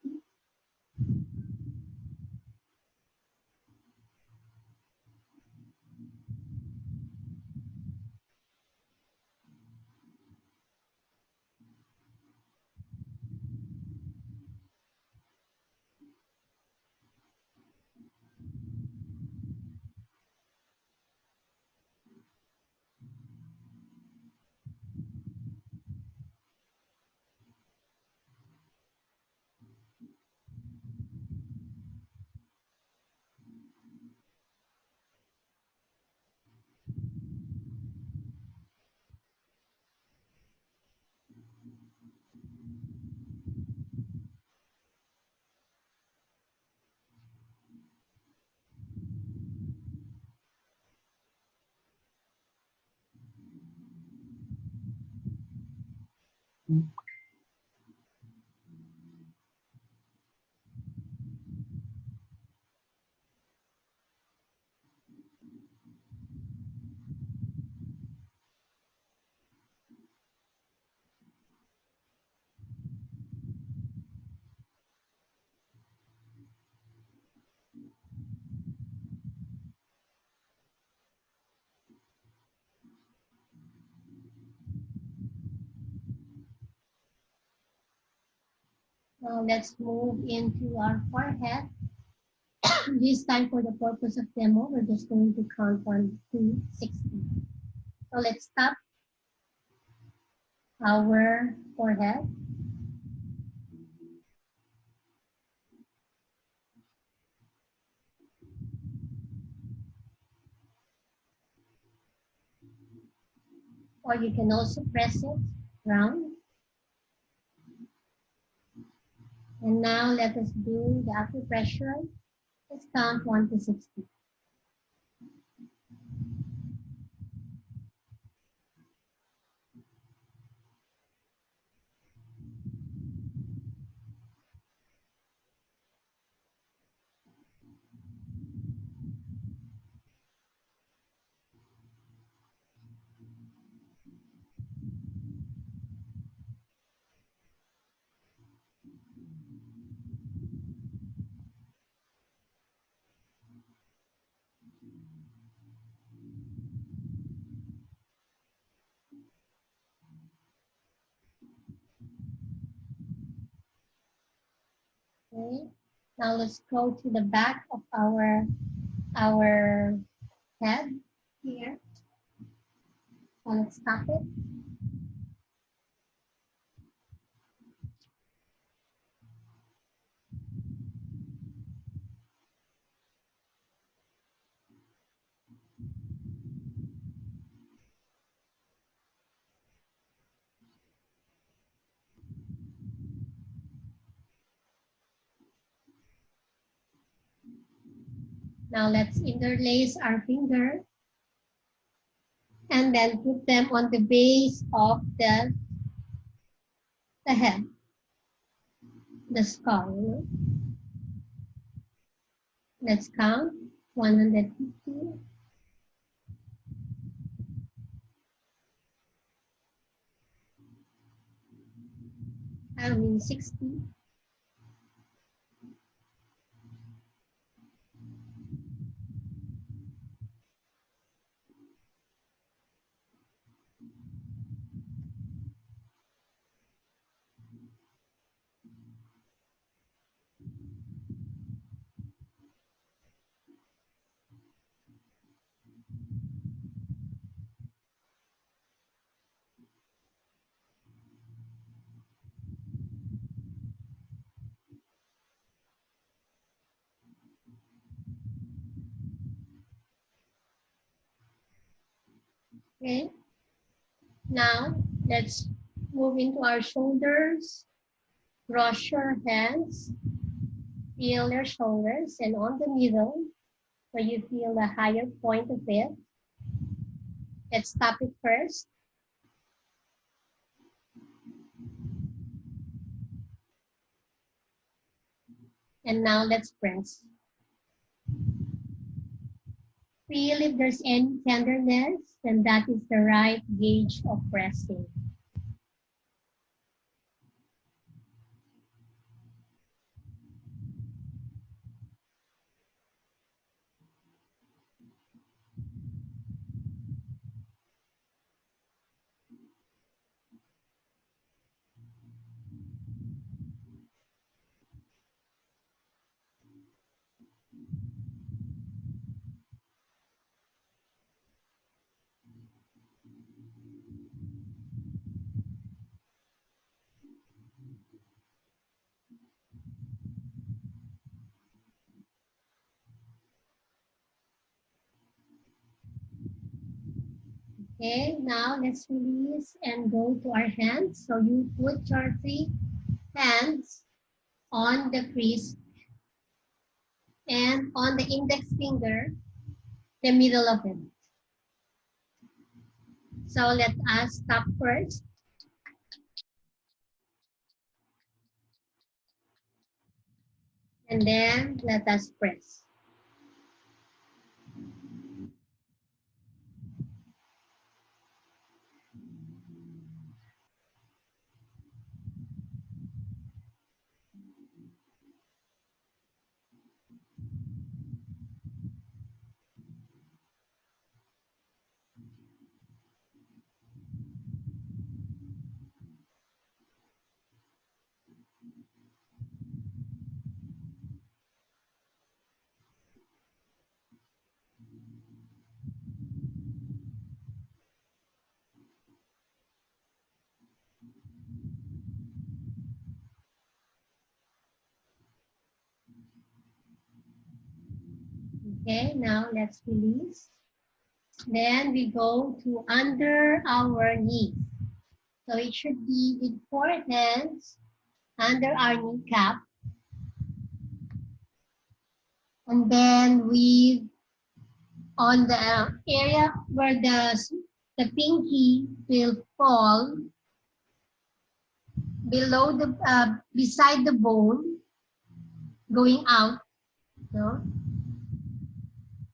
Now let's move into our forehead. This time for the purpose of demo, we're just going to count 1 to 60. So let's tap our forehead. Or you can also press it round. And now let us do the acupressure. Let's count 1 to 60. Okay. Now let's go to the back of our head here. So let's tap it. Now let's interlace our finger and then put them on the base of the head, the skull. Let's count 150. I mean 60. Okay. Now let's move into our shoulders. Cross your hands. Feel your shoulders, and on the middle, where you feel the higher point of it, let's tap it first. And now let's press. Feel if there's any tenderness, then that is the right gauge of pressing. Okay, now let's release and go to our hands. So you put your 3 hands on the wrist and on the index finger, the middle of it. So let us tap first. And then let us press. Okay, now let's release. Then we go to under our knees. So it should be with 4 hands under our kneecap. And then we, on the area where the pinky will fall below the, beside the bone, going out, no,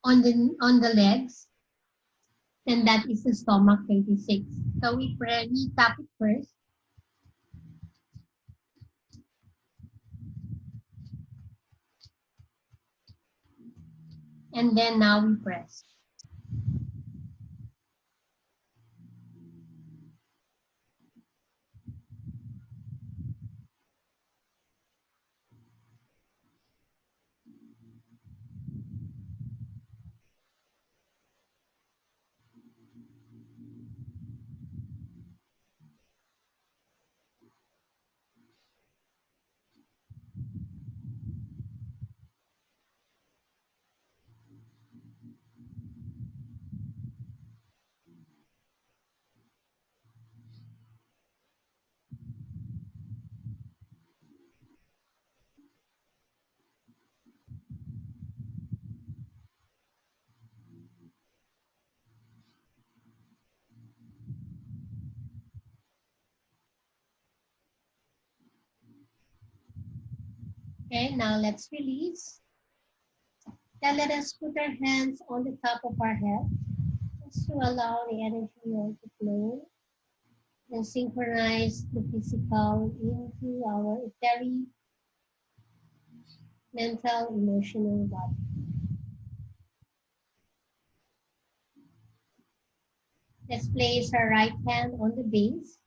on the legs, and that is the stomach 26. So we tap it first. And then now we press. Okay, now let's release. Then let us put our hands on the top of our head just to allow the energy to flow and synchronize the physical into our etheric, mental, emotional body. Let's place our right hand on the base,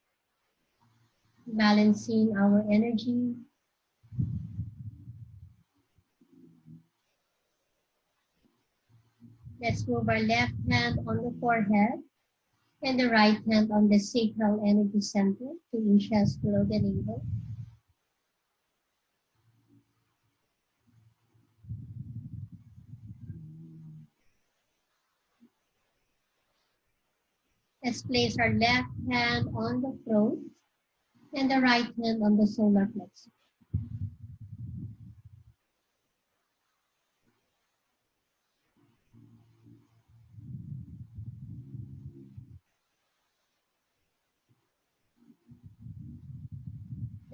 balancing our energy. Let's move our left hand on the forehead and the right hand on the sacral energy center, 2 inches below the navel. Let's place our left hand on the throat and the right hand on the solar plexus.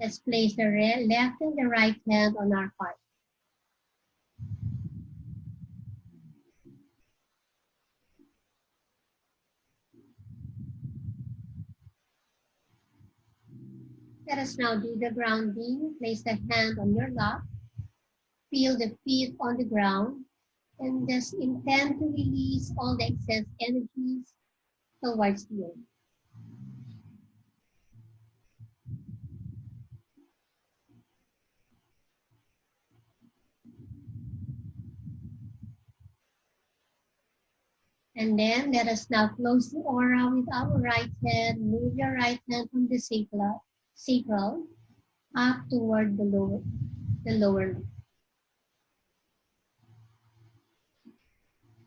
Let's place the left and the right hand on our heart. Let us now do the grounding. Place the hand on your lap. Feel the feet on the ground. And just intend to release all the excess energies towards the earth. And then let us now close the aura with our right hand. Move your right hand from the sacral up toward the lower lip.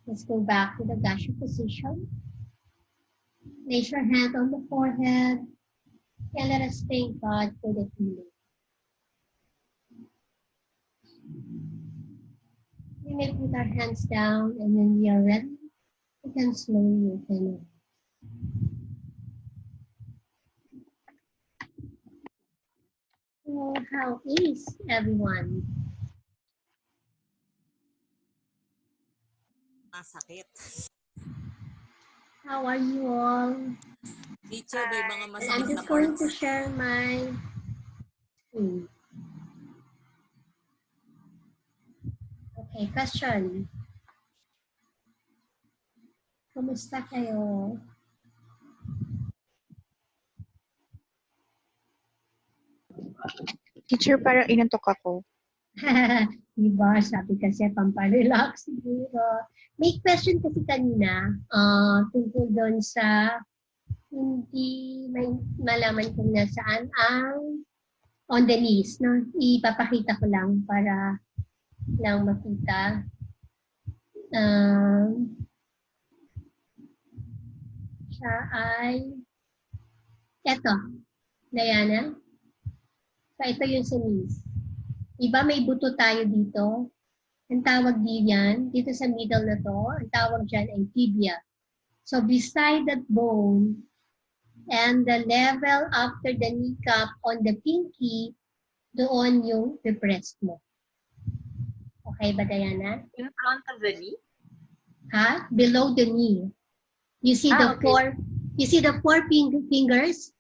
Let's go back to the Dasha position. Place your hand on the forehead and let us thank God for the healing. We may put our hands down, and when we are ready, we can slowly open it. So how is everyone? Masakit. How are you all? Teacher, may mga And masakit I'm na just going parts. to share my screen. Okay, question. Kumusta kayo? Teacher, parang inantok ako. Diba? Sabi kasi pamparelax siguro. May question kasi kanina tungkol doon sa hindi may malaman kung nasaan ang on the knees. No? Ipapakita ko lang para lang makita. Siya ay eto, Diana. So ito yung sa knees. Diba may buto tayo dito? Ang tawag din yan, dito sa middle na to, ang tawag dyan ay tibia. So beside that bone and the level after the kneecap on the pinky, doon yung depressed mo. Okay ba, Diana? In front of the knee? Ha? Below the knee. You see the okay. four fingers?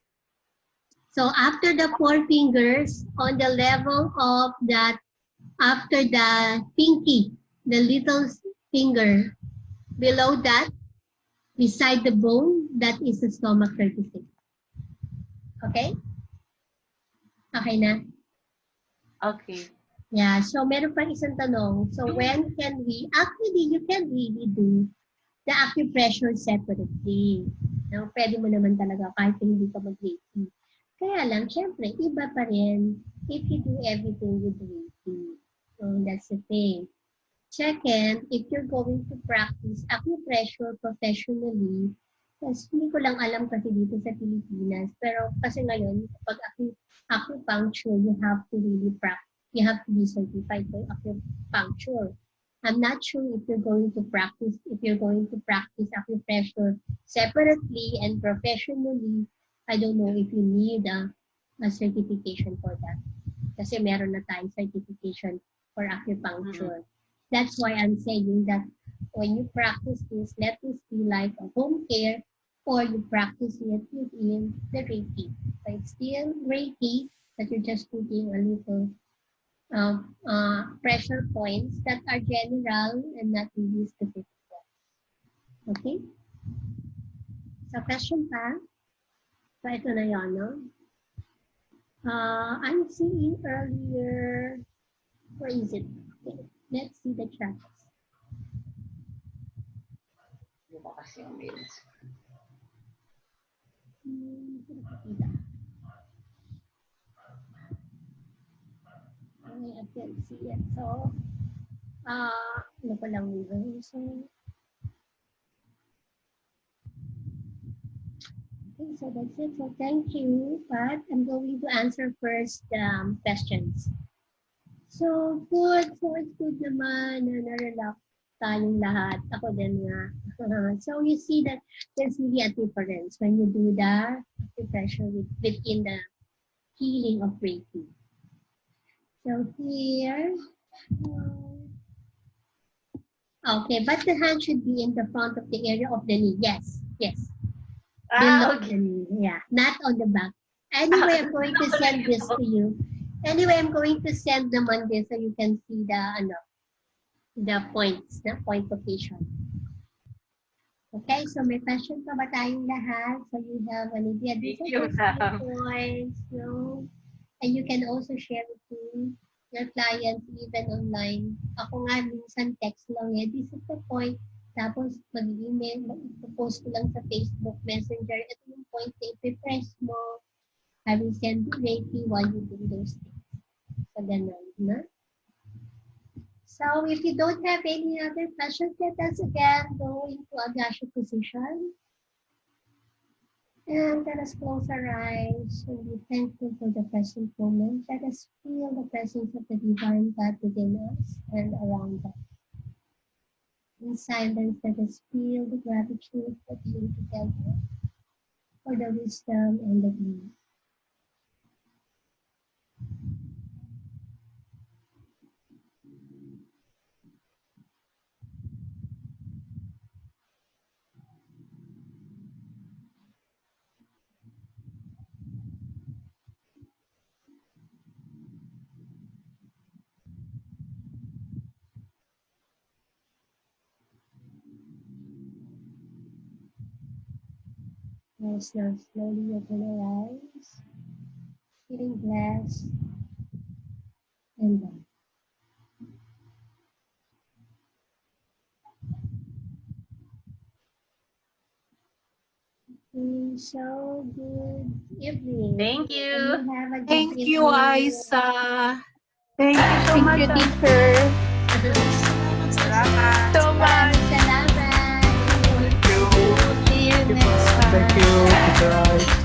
So after the 4 fingers, on the level of that, after the pinky, the little finger, below that, beside the bone, that is the stomach 36. Okay? Okay na? Okay. Yeah, so meron pang isang tanong. So when can we, actually you can really do the acupressure separately. No, pwede mo naman talaga kahit hindi ka mag-Reiki. Kaya lang, syempre, iba pa rin if you do everything with Reiki. So that's the thing. Second, if you're going to practice acupressure professionally, yes, hindi ko lang alam kasi dito sa Pilipinas, pero kasi ngayon, pag acupuncture, you have to really practice. You have to be certified for acupuncture. I'm not sure if you're going to practice acupressure separately and professionally. I don't know if you need a certification for that. Kasi meron na tayong certification for acupuncture. That's why I'm saying that when you practice this, let this be like a home care or you practice it within the Reiki. So it's still Reiki, but you're just putting a little pressure points that are general and not really specific. Okay? So question pa? So ito na yun, no? I'm seeing earlier, where is it? Okay. Let's see the chat. Okay, I can't see it. So, ano pa lang yun? So, okay, so that's it. So thank you, Pat. I'm going to answer first questions. So good. So it's good naman na na-relax tayong lahat. Ako din nga. So you see that there's really a difference when you do the acupressure within the healing of Reiki. So here, okay, but the hand should be in the front of the area of the knee. Yes, yes. Below the knee, yeah, not on the back. Anyway, I'm going to send this to you. Anyway, I'm going to send them on this so you can see the points, the point location. Okay, so may question pa ba tayong lahat? So you have an idea. These are just points, no? And you can also share it to your clients even online. Ako nga, minsan text lang eh. This is the point. Tapos mag-email, mag-post ko lang sa Facebook Messenger. Ito yung point na ipipress mo. I will send you Reiki while you do those things. So, ganun, na? So, if you don't have any other questions, let us again go into a Gasha position. And let us close our eyes and be thankful for the present moment. Let us feel the presence of the Divine God within us and around us. In silence, let us feel the gratitude for being together, for the wisdom and the peace. Let's now slowly open our eyes, feeling blessed and loved. So good evening. Thank you. And you have a good Thank evening. you, Aisa. Thank you so Thank much. you, teacher. Salamat. So much. Salamat. See you next time. Thank you, Teacher Ice.